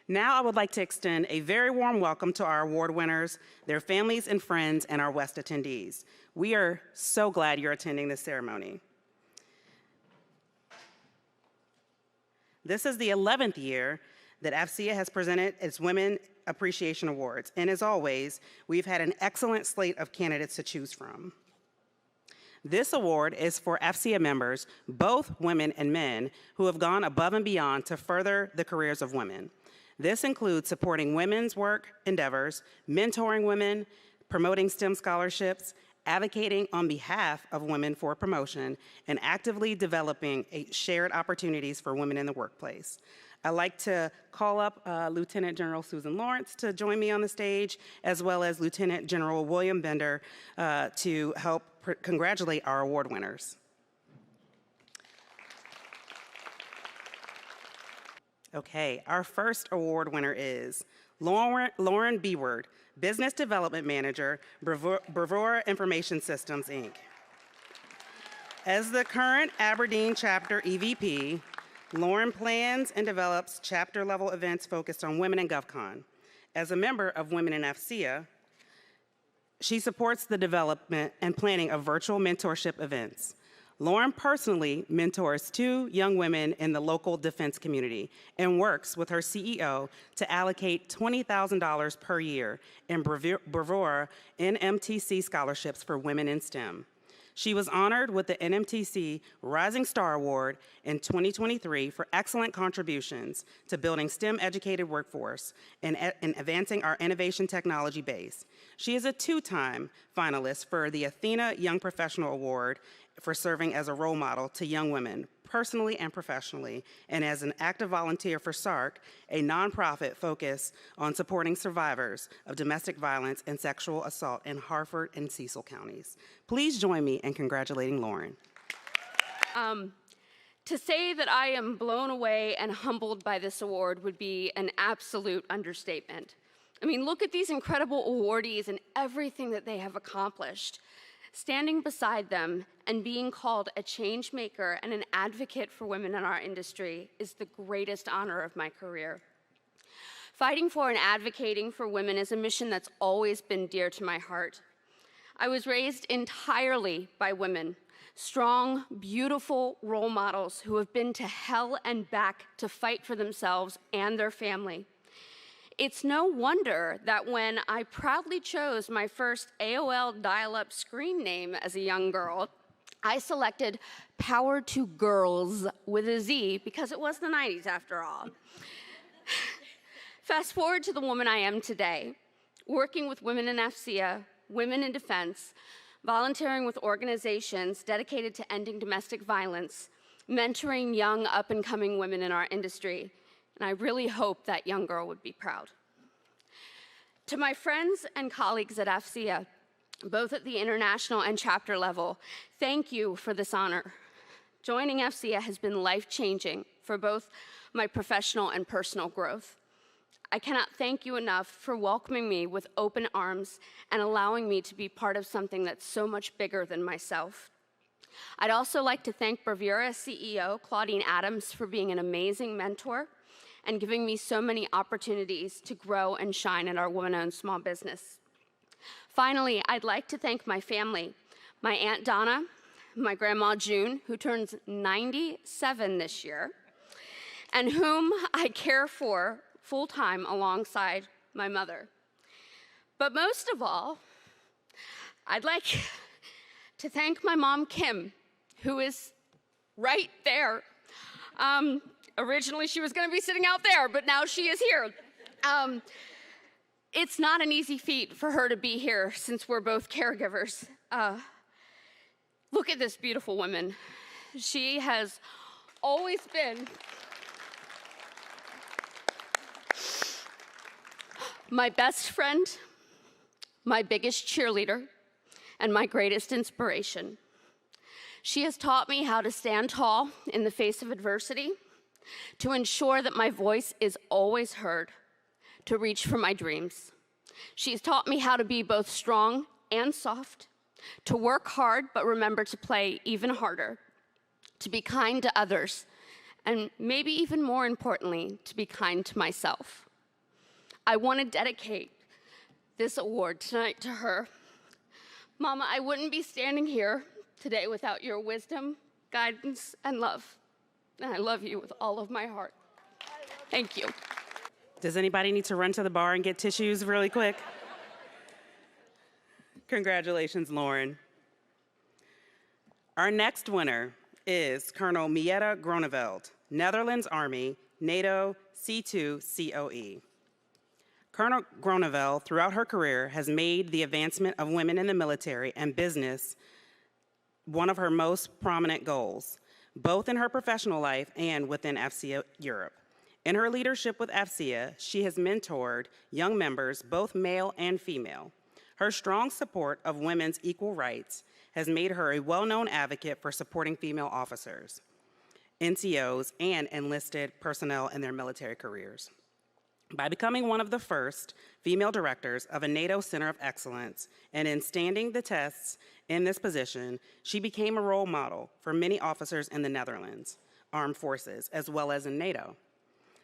Now I would like to extend a very warm welcome to our award winners, their families and friends, and our West attendees. We are so glad you're attending this ceremony. This is the 11th year that AFCEA has presented its Women Appreciation Awards, and as always, we've had an excellent slate of candidates to choose from. This award is for AFCEA members, both women and men, who have gone above and beyond to further the careers of women. This includes supporting women's work endeavors, mentoring women, promoting STEM scholarships, advocating on behalf of women for promotion, and actively developing shared opportunities for women in the workplace. I'd like to call up Lieutenant General Susan Lawrence to join me on the stage, as well as Lieutenant General William Bender to help congratulate our award winners. Okay, our first award winner is Lauren Beward, Business Development Manager, Bravura Information Systems, Inc. As the current Aberdeen Chapter EVP, Lauren plans and develops chapter-level events focused on women in GovCon. As a member of Women in AFCEA, she supports the development and planning of virtual mentorship events. Lauren personally mentors 2 young women in the local defense community and works with her CEO to allocate $20,000 per year in Bravura NMTC scholarships for women in STEM. She was honored with the NMTC Rising Star Award in 2023 for excellent contributions to building STEM-educated workforce and advancing our innovation technology base. She is a 2-time finalist for the Athena Young Professional Award for serving as a role model to young women, personally and professionally, and as an active volunteer for SARC, a nonprofit focused on supporting survivors of domestic violence and sexual assault in Harford and Cecil counties. Please join me in congratulating Lauren. To say that I am blown away and humbled by this award would be an absolute understatement. I mean, look at these incredible awardees and everything that they have accomplished. Standing beside them and being called a change maker and an advocate for women in our industry is the greatest honor of my career. Fighting for and advocating for women is a mission that's always been dear to my heart. I was raised entirely by women, strong, beautiful role models who have been to hell and back to fight for themselves and their family. It's no wonder that when I proudly chose my first AOL dial-up screen name as a young girl, I selected Power to Girls with a Z because it was the 90s after all. Fast forward to the woman I am today, working with Women in AFCEA, Women in Defense, volunteering with organizations dedicated to ending domestic violence, mentoring young up-and-coming women in our industry, and I really hope that young girl would be proud. To my friends and colleagues at AFCEA, both at the international and chapter level, thank you for this honor. Joining AFCEA has been life-changing for both my professional and personal growth. I cannot thank you enough for welcoming me with open arms and allowing me to be part of something that's so much bigger than myself. I'd also like to thank Bravura CEO Claudine Adams for being an amazing mentor and giving me so many opportunities to grow and shine in our woman-owned small business. Finally, I'd like to thank my family, my Aunt Donna, my Grandma June, who turns 97 this year, and whom I care for full-time alongside my mother. But most of all, I'd like to thank my mom, Kim, who is right there. Originally, she was going to be sitting out there, but now she is here. It's not an easy feat for her to be here since we're both caregivers. Look at this beautiful woman. She has always been my best friend, my biggest cheerleader, and my greatest inspiration. She has taught me how to stand tall in the face of adversity, to ensure that my voice is always heard, to reach for my dreams. She's taught me how to be both strong and soft, to work hard but remember to play even harder, to be kind to others, and maybe even more importantly, to be kind to myself. I want to dedicate this award tonight to her. Mama, I wouldn't be standing here today without your wisdom, guidance, and love. And I love you with all of my heart. Thank you. Does anybody need to run to the bar and get tissues really quick? Congratulations, Lauren. Our next winner is Colonel Mietta Groneveld, Netherlands Army, NATO C2 COE. Colonel Groneveld, throughout her career, has made the advancement of women in the military and business one of her most prominent goals, both in her professional life and within AFCEA Europe. In her leadership with AFCEA, she has mentored young members, both male and female. Her strong support of women's equal rights has made her a well-known advocate for supporting female officers, NCOs, and enlisted personnel in their military careers. By becoming one of the first female directors of a NATO Center of Excellence and in standing the tests in this position, she became a role model for many officers in the Netherlands Armed Forces, as well as in NATO.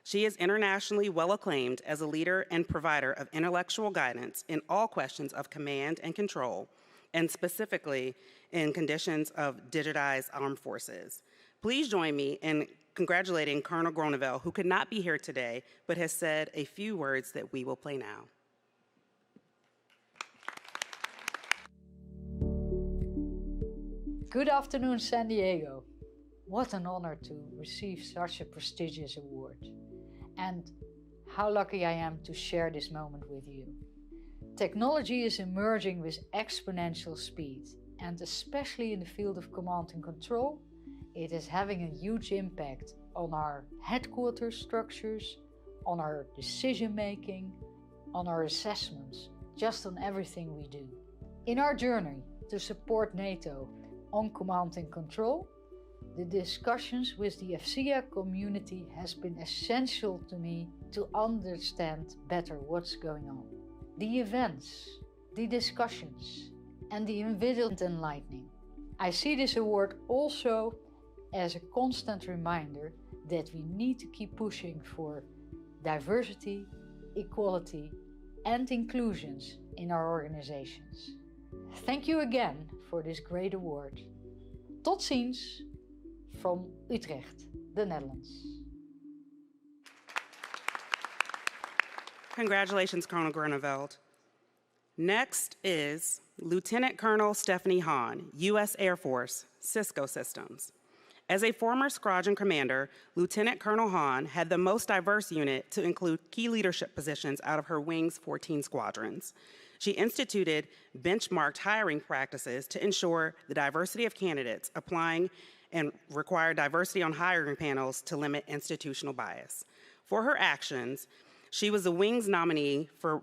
She is internationally well acclaimed as a leader and provider of intellectual guidance in all questions of command and control, and specifically in conditions of digitized armed forces. Please join me in congratulating Colonel Groneveld, who could not be here today, but has said a few words that we will play now. Good afternoon, San Diego. What an honor to receive such a prestigious award. And how lucky I am to share this moment with you. Technology is emerging with exponential speed, and especially in the field of command and control, it is having a huge impact on our headquarters structures, on our decision making, on our assessments, just on everything we do. In our journey to support NATO on command and control, the discussions with the AFCEA community has been essential to me to understand better what's going on. The events, the discussions, and the individual enlightening. I see this award also as a constant reminder that we need to keep pushing for diversity, equality, and inclusions in our organizations. Thank you again for this great award. Tot ziens from Utrecht, the Netherlands. Congratulations, Colonel Groneveld. Next is Lieutenant Colonel Stephanie Hahn, U.S. Air Force, Cisco Systems. As a former squadron commander, Lieutenant Colonel Hahn had the most diverse unit to include key leadership positions out of her wing's 14 squadrons. She instituted benchmarked hiring practices to ensure the diversity of candidates applying and required diversity on hiring panels to limit institutional bias. For her actions, she was the wing's nominee for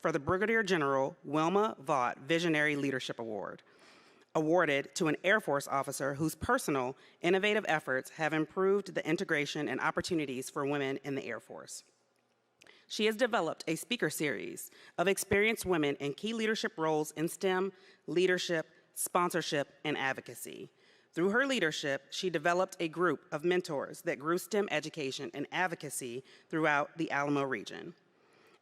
the Brigadier General Wilma Vaught Visionary Leadership Award, awarded to an Air Force officer whose personal, innovative efforts have improved the integration and opportunities for women in the Air Force. She has developed a speaker series of experienced women in key leadership roles in STEM, leadership, sponsorship, and advocacy. Through her leadership, she developed a group of mentors that grew STEM education and advocacy throughout the Alamo region.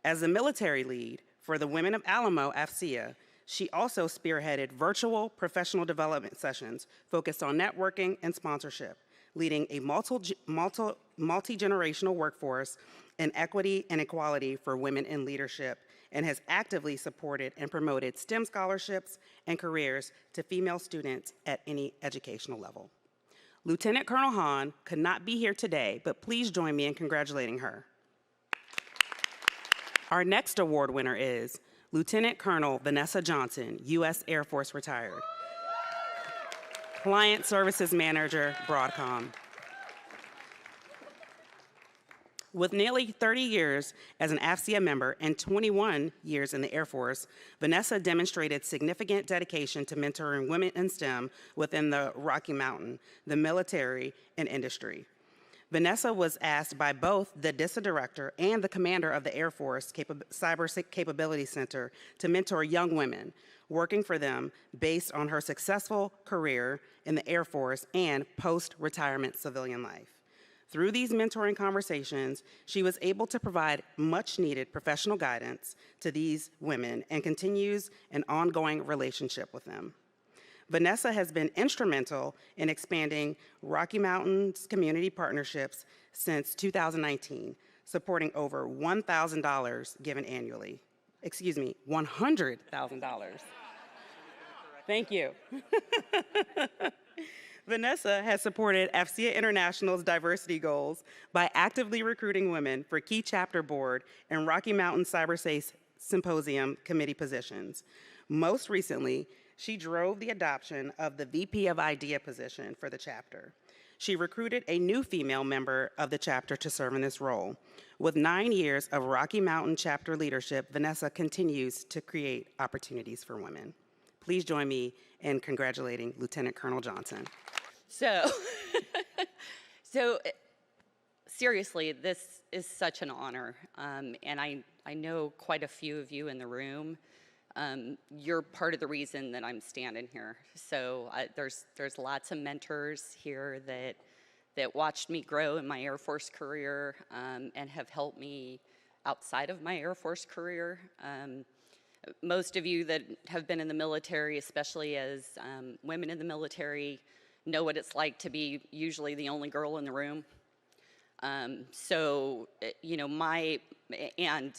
As the military lead for the Women of Alamo AFCEA, she also spearheaded virtual professional development sessions focused on networking and sponsorship, leading a multi-generational workforce in equity and equality for women in leadership, and has actively supported and promoted STEM scholarships and careers to female students at any educational level. Lieutenant Colonel Hahn could not be here today, but please join me in congratulating her. Our next award winner is Lieutenant Colonel Vanessa Johnson, U.S. Air Force retired. Client Services Manager, Broadcom. With nearly 30 years as an AFCEA member and 21 years in the Air Force, Vanessa demonstrated significant dedication to mentoring women in STEM within the Rocky Mountain, the military, and industry. Vanessa was asked by both the DISA director and the commander of the Air Force Cyber Capability Center to mentor young women, working for them based on her successful career in the Air Force and post-retirement civilian life. Through these mentoring conversations, she was able to provide much-needed professional guidance to these women and continues an ongoing relationship with them. Vanessa has been instrumental in expanding Rocky Mountains community partnerships since 2019, supporting over $1,000 given annually. Excuse me, $100,000. Thank you. Vanessa has supported AFCEA International's diversity goals by actively recruiting women for key chapter board and Rocky Mountain Cyberspace Symposium committee positions. Most recently, she drove the adoption of the VP of IDEA position for the chapter. She recruited a new female member of the chapter to serve in this role. With 9 years of Rocky Mountain chapter leadership, Vanessa continues to create opportunities for women. Please join me in congratulating Lieutenant Colonel Johnson. So, so seriously, this is such an honor, and I know quite a few of you in the room. You're part of the reason that I'm standing here. So there's lots of mentors here that watched me grow in my Air Force career and have helped me outside of my Air Force career. Most of you that have been in the military, especially as women in the military, know what it's like to be usually the only girl in the room. So, you know, and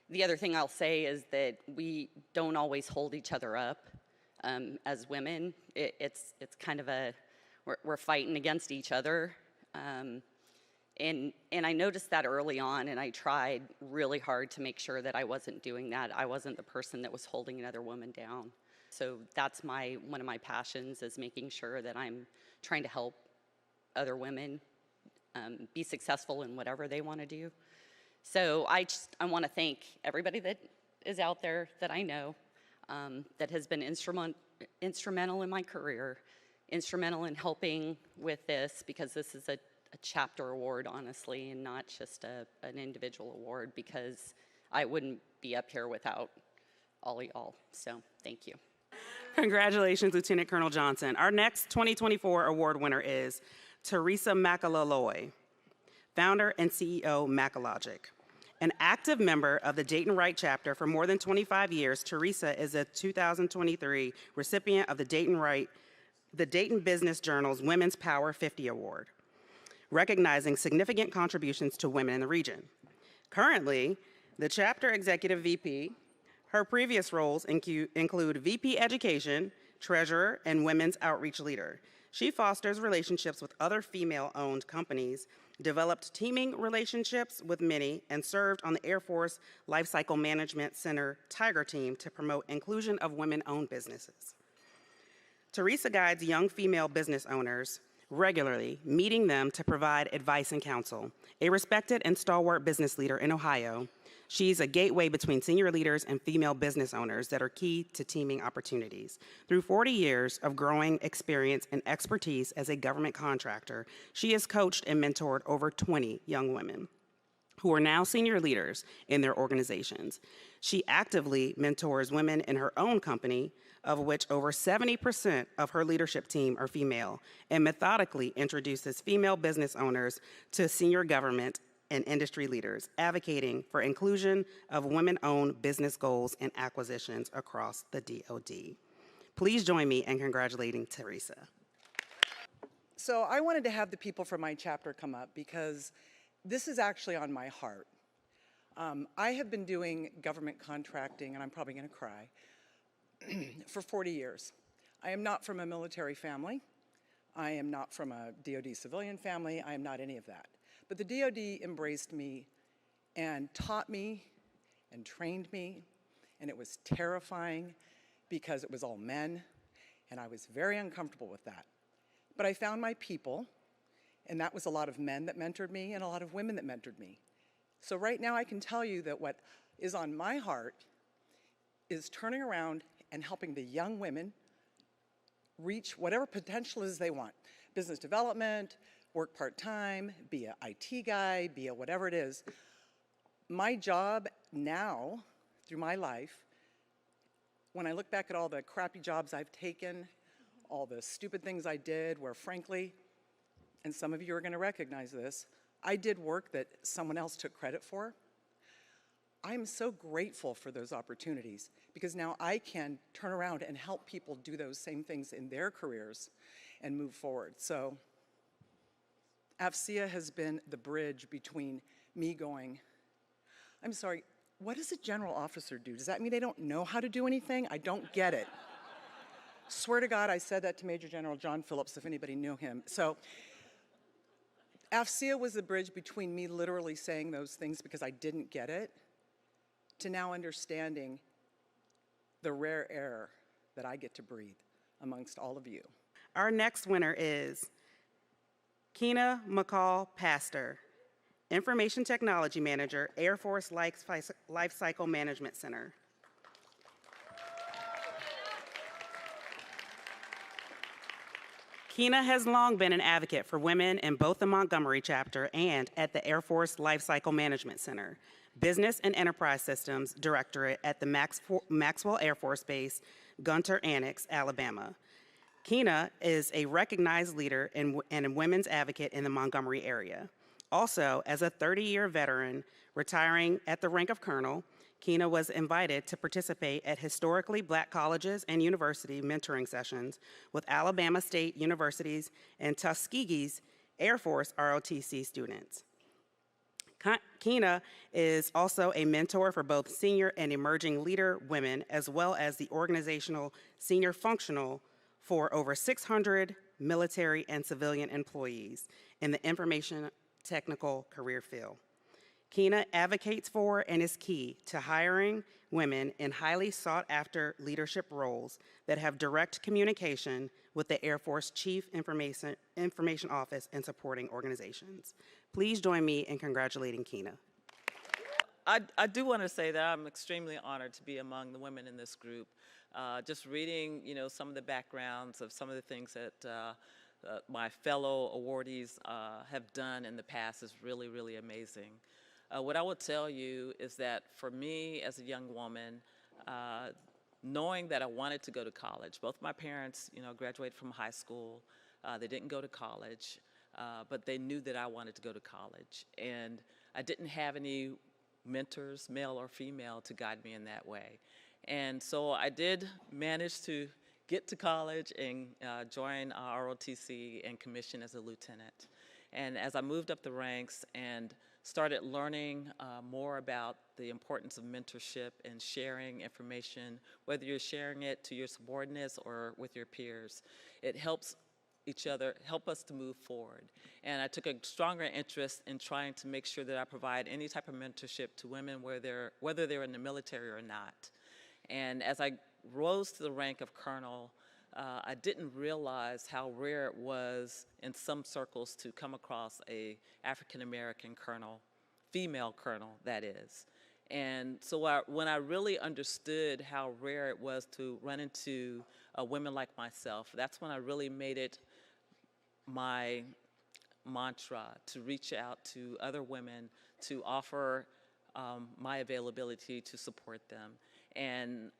the other thing I'll say is that we don't always hold each other up as women. It's kind of we're fighting against each other. And I noticed that early on, and I tried really hard to make sure that I wasn't doing that. I wasn't the person that was holding another woman down. So that's one of my passions, is making sure that I'm trying to help other women be successful in whatever they want to do. So I want to thank everybody that is out there that I know that has been instrumental in my career, instrumental in helping with this, because this is a chapter award, honestly, and not just an individual award, because I wouldn't be up here without all of y'all. So thank you. Congratulations, Lieutenant Colonel Johnson. Our next 2024 award winner is Teresa McAlaloy, founder and CEO Macalogic. An active member of the Dayton Wright chapter for more than 25 years, Teresa is a 2023 recipient of the Dayton Business Journal's Women's Power 50 Award, recognizing significant contributions to women in the region. Currently, the chapter executive VP. Her previous roles include VP Education, Treasurer, and Women's Outreach Leader. She fosters relationships with other female-owned companies, developed teaming relationships with many, and served on the Air Force Lifecycle Management Center Tiger Team to promote inclusion of women-owned businesses. Teresa guides young female business owners regularly, meeting them to provide advice and counsel. A respected and stalwart business leader in Ohio, she's a gateway between senior leaders and female business owners that are key to teaming opportunities. Through 40 years of growing experience and expertise as a government contractor, she has coached and mentored over 20 young women who are now senior leaders in their organizations. She actively mentors women in her own company, of which over 70% of her leadership team are female, and methodically introduces female business owners to senior government and industry leaders, advocating for inclusion of women-owned business goals and acquisitions across the DoD. Please join me in congratulating Teresa. So I wanted to have the people from my chapter come up because this is actually on my heart. I have been doing government contracting, and I'm probably going to cry, for 40 years. I am not from a military family. I am not from a DoD civilian family. I am not any of that. But the DoD embraced me and taught me and trained me, and it was terrifying because it was all men, and I was very uncomfortable with that. But I found my people, and that was a lot of men that mentored me and a lot of women that mentored me. So right now I can tell you that what is on my heart is turning around and helping the young women reach whatever potential is they want. Business development, work part-time, be an IT guy, be a whatever it is. My job now, through my life, when I look back at all the crappy jobs I've taken, all the stupid things I did, where frankly, and some of you are going to recognize this, I did work that someone else took credit for. I'm so grateful for those opportunities because now I can turn around and help people do those same things in their careers and move forward. So AFCEA has been the bridge between me going, I'm sorry, what does a general officer do? Does that mean they don't know how to do anything? I don't get it. Swear to God, I said that to Major General John Phillips, if anybody knew him. So AFCEA was the bridge between me literally saying those things because I didn't get it, to now understanding the rare air that I get to breathe amongst all of you. Our next winner is Keena McCall Pastor, Information Technology Manager, Air Force Life Cycle Management Center. Keena has long been an advocate for women in both the Montgomery chapter and at the Air Force Life Cycle Management Center, Business and Enterprise Systems Directorate at the Maxwell Air Force Base, Gunter Annex, Alabama. Keena is a recognized leader and a women's advocate in the Montgomery area. Also, as a 30-year veteran retiring at the rank of colonel, Keena was invited to participate at historically black colleges and university mentoring sessions with Alabama State University's and Tuskegee's Air Force ROTC students. Keena is also a mentor for both senior and emerging leader women, as well as the organizational senior functional for over 600 military and civilian employees in the information technical career field. Keena advocates for and is key to hiring women in highly sought-after leadership roles that have direct communication with the Air Force Chief Information Office and supporting organizations. Please join me in congratulating Keena. I do want to say that I'm extremely honored to be among the women in this group. Just reading, some of the backgrounds of some of the things that my fellow awardees have done in the past is really, really amazing. What I would tell you is that for me as a young woman, knowing that I wanted to go to college, both my parents, graduated from high school. They didn't go to college, but they knew that I wanted to go to college. And I didn't have any mentors, male or female, to guide me in that way. And so I did manage to get to college and join ROTC and commission as a lieutenant. And as I moved up the ranks and started learning more about the importance of mentorship and sharing information, whether you're sharing it to your subordinates or with your peers, it helps help us to move forward. And I took a stronger interest in trying to make sure that I provide any type of mentorship to women whether they're in the military or not. And as I rose to the rank of colonel, I didn't realize how rare it was in some circles to come across a African-American colonel, female colonel, that is. And so when I really understood how rare it was to run into women like myself, that's when I really made it my mantra to reach out to other women, to offer my availability to support them. And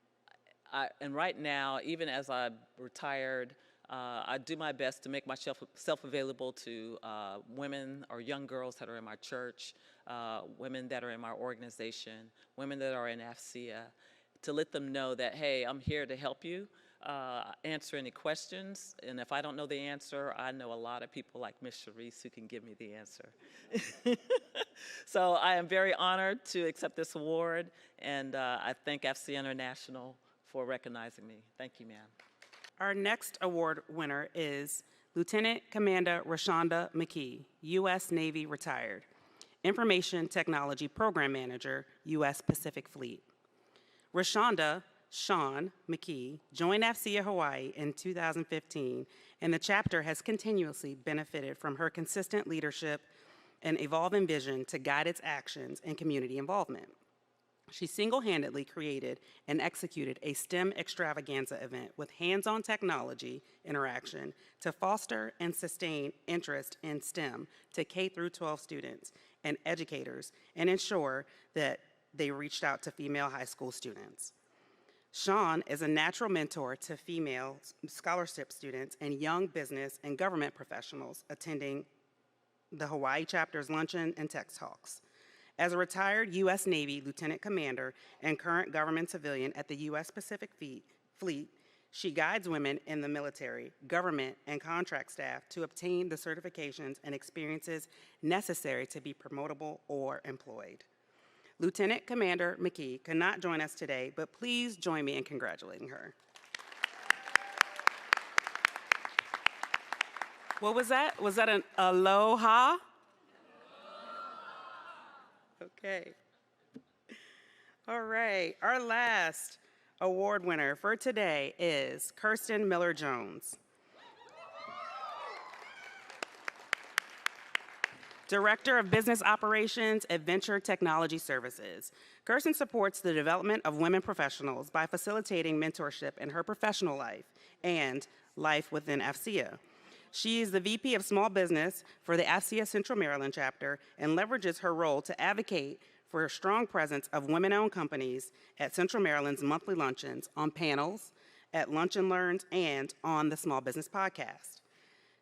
right now, even as I'm retired, I do my best to make myself available to women or young girls that are in my church, women that are in my organization, women that are in AFCEA, to let them know that, hey, I'm here to help you, answer any questions, and if I don't know the answer, I know a lot of people like Ms. Charisse who can give me the answer. So I am very honored to accept this award, and I thank AFCEA International for recognizing me. Thank you, ma'am. Our next award winner is Lieutenant Commander Rashonda McKee, U.S. Navy retired, Information Technology Program Manager, U.S. Pacific Fleet. Rashonda Sean McKee joined AFCEA Hawaii in 2015, and the chapter has continuously benefited from her consistent leadership and evolving vision to guide its actions and community involvement. She single-handedly created and executed a STEM extravaganza event with hands-on technology interaction to foster and sustain interest in STEM to K-12 students and educators and ensure that they reached out to female high school students. Sean is a natural mentor to female scholarship students and young business and government professionals attending the Hawaii chapter's luncheon and tech talks. As a retired U.S. Navy Lieutenant Commander and current government civilian at the U.S. Pacific Fleet, she guides women in the military, government, and contract staff to obtain the certifications and experiences necessary to be promotable or employed. Lieutenant Commander McKee could not join us today, but please join me in congratulating her. What was that? Was that an aloha? Okay. All right, our last award winner for today is Kirsten Miller-Jones. Director of Business Operations at Venture Technology Services. Kirsten supports the development of women professionals by facilitating mentorship in her professional life and life within AFCEA. She is the VP of Small Business for the AFCEA Central Maryland chapter and leverages her role to advocate for a strong presence of women-owned companies at Central Maryland's monthly luncheons, on panels, at Lunch and Learns, and on the Small Business Podcast.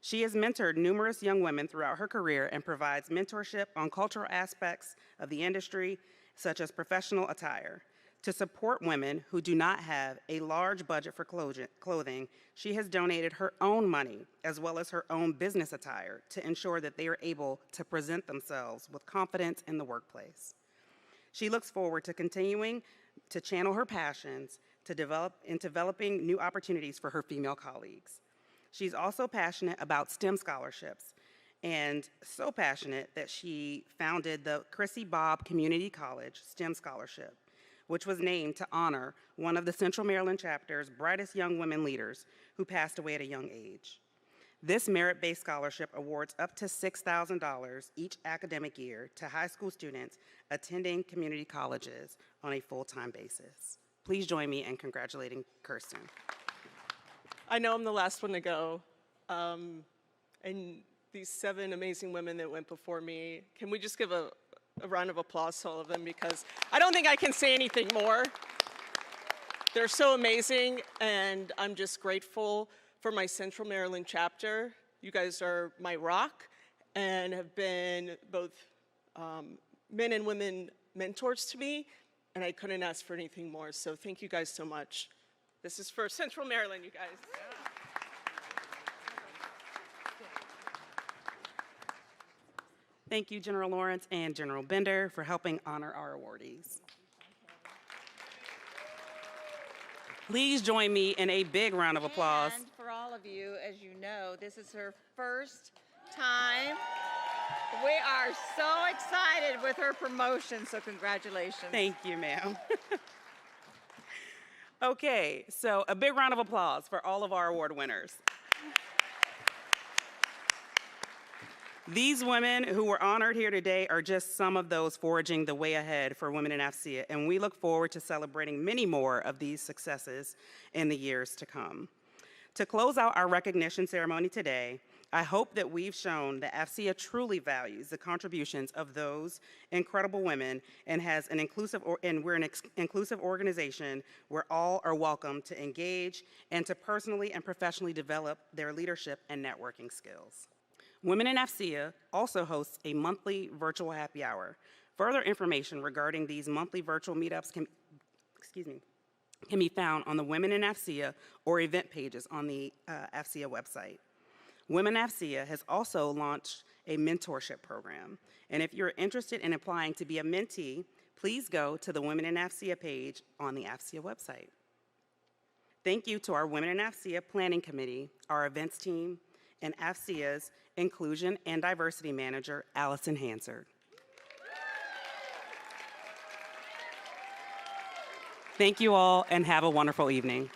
She has mentored numerous young women throughout her career and provides mentorship on cultural aspects of the industry, such as professional attire. To support women who do not have a large budget for clothing, she has donated her own money as well as her own business attire to ensure that they are able to present themselves with confidence in the workplace. She looks forward to continuing to channel her passions to developing new opportunities for her female colleagues. She's also passionate about STEM scholarships, and so passionate that she founded the Chrissy Bobb Community College STEM Scholarship, which was named to honor one of the Central Maryland chapter's brightest young women leaders who passed away at a young age. This merit-based scholarship awards up to $6,000 each academic year to high school students attending community colleges on a full-time basis. Please join me in congratulating Kirsten. I know I'm the last one to go, and these 7 amazing women that went before me, can we just give a round of applause to all of them, because I don't think I can say anything more. They're so amazing, and I'm just grateful for my Central Maryland chapter. You guys are my rock and have been both men and women mentors to me, and I couldn't ask for anything more, so thank you guys so much. This is for Central Maryland, you guys. Thank you, General Lawrence and General Bender, for helping honor our awardees. Please join me in a big round of applause. And for all of you, as you know, this is her first time. We are so excited with her promotion, so congratulations. Thank you, ma'am. Okay, so a big round of applause for all of our award winners. These women who were honored here today are just some of those forging the way ahead for women in AFCEA, and we look forward to celebrating many more of these successes in the years to come. To close out our recognition ceremony today, I hope that we've shown that AFCEA truly values the contributions of those incredible women and we're an inclusive organization where all are welcome to engage and to personally and professionally develop their leadership and networking skills. Women in AFCEA also hosts a monthly virtual happy hour. Further information regarding these monthly virtual meetups can be found on the Women in AFCEA or event pages on the AFCEA website. Women AFCEA has also launched a mentorship program. And if you're interested in applying to be a mentee, please go to the Women in AFCEA page on the AFCEA website. Thank you to our Women in AFCEA Planning Committee, our events team, and AFCEA's Inclusion and Diversity Manager, Allison Hansard. Thank you all, and have a wonderful evening.